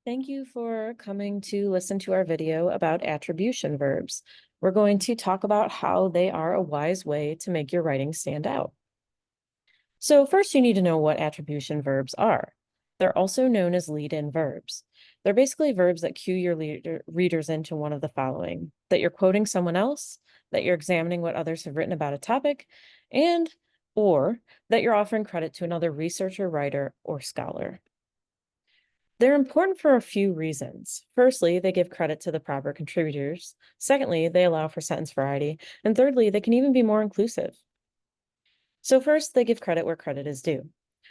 Thank you for coming to listen to our video about attribution verbs. We're going to talk about how they are a wise way to make your writing stand out. So first you need to know what attribution verbs are. They're also known as lead-in verbs. They're basically verbs that cue your readers into one of the following: that you're quoting someone else, that you're examining what others have written about a topic, and or that you're offering credit to another researcher, writer, or scholar. They're important for a few reasons. Firstly, they give credit to the proper contributors. Secondly, they allow for sentence variety. And thirdly, they can even be more inclusive. So first, they give credit where credit is due.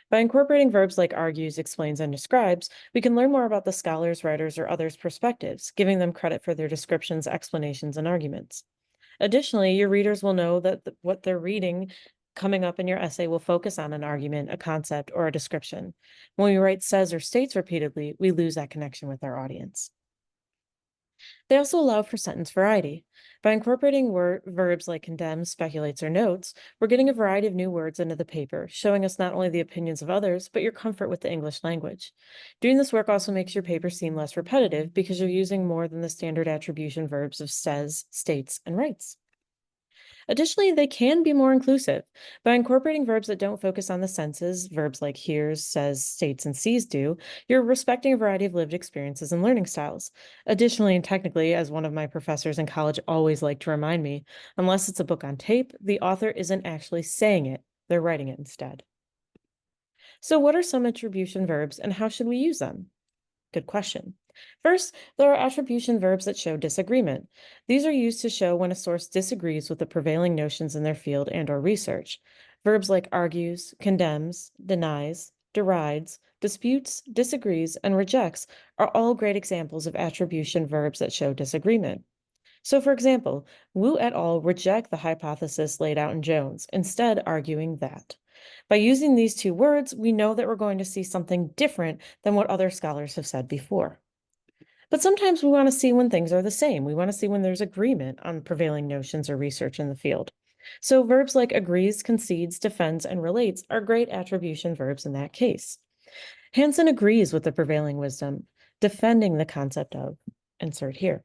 By incorporating verbs like argues, explains, and describes, we can learn more about the scholars, writers, or others' perspectives, giving them credit for their descriptions, explanations, and arguments. Additionally, your readers will know that what they're reading coming up in your essay will focus on an argument, a concept, or a description. When we write says or states repeatedly, we lose that connection with our audience. They also allow for sentence variety. By incorporating verbs like condemns, speculates, or notes, we're getting a variety of new words into the paper, showing us not only the opinions of others, but your comfort with the English language. Doing this work also makes your paper seem less repetitive because you're using more than the standard attribution verbs of says, states, and writes. Additionally, they can be more inclusive. By incorporating verbs that don't focus on the senses, verbs like hears, says, states, and sees do, you're respecting a variety of lived experiences and learning styles. Additionally, and technically, as one of my professors in college always liked to remind me, unless it's a book on tape, the author isn't actually saying it, they're writing it instead. So what are some attribution verbs and how should we use them? Good question. First, there are attribution verbs that show disagreement. These are used to show when a source disagrees with the prevailing notions in their field and/or research. Verbs like argues, condemns, denies, derides, disputes, disagrees, and rejects are all great examples of attribution verbs that show disagreement. So, for example, Wu et al. Reject the hypothesis laid out in Jones, instead arguing that. By using these two words, we know that we're going to see something different than what other scholars have said before. But sometimes we want to see when things are the same. We want to see when there's agreement on prevailing notions or research in the field. So verbs like agrees, concedes, defends, and relates are great attribution verbs in that case. Hansen agrees with the prevailing wisdom, defending the concept of, insert here.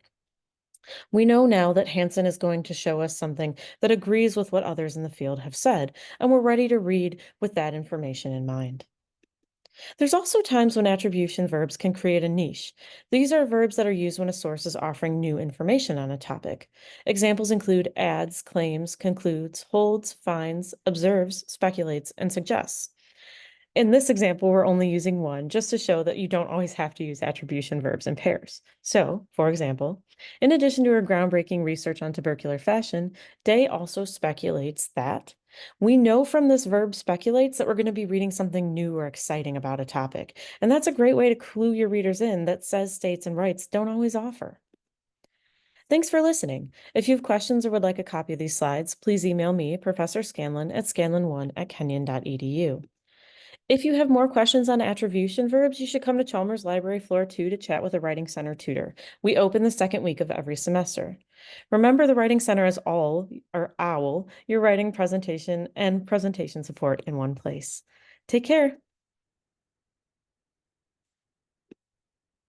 We know now that Hansen is going to show us something that agrees with what others in the field have said, and we're ready to read with that information in mind. There's also times when attribution verbs can create a niche. These are verbs that are used when a source is offering new information on a topic. Examples include adds, claims, concludes, holds, finds, observes, speculates, and suggests. In this example, we're only using one just to show that you don't always have to use attribution verbs in pairs. So, for example, in addition to her groundbreaking research on tubercular fashion, Day also speculates that we know from this verb speculates that we're going to be reading something new or exciting about a topic. And that's a great way to clue your readers in that says, states, and writes don't always offer. Thanks for listening. If you have questions or would like a copy of these slides, please email me, Professor Scanlon, at scanlon1@kenyon.edu. If you have more questions on attribution verbs, you should come to Chalmers Library Floor 2 to chat with a Writing Center tutor. We open the second week of every semester. Remember, the Writing Center is OWL, your writing presentation and presentation support in one place. Take care.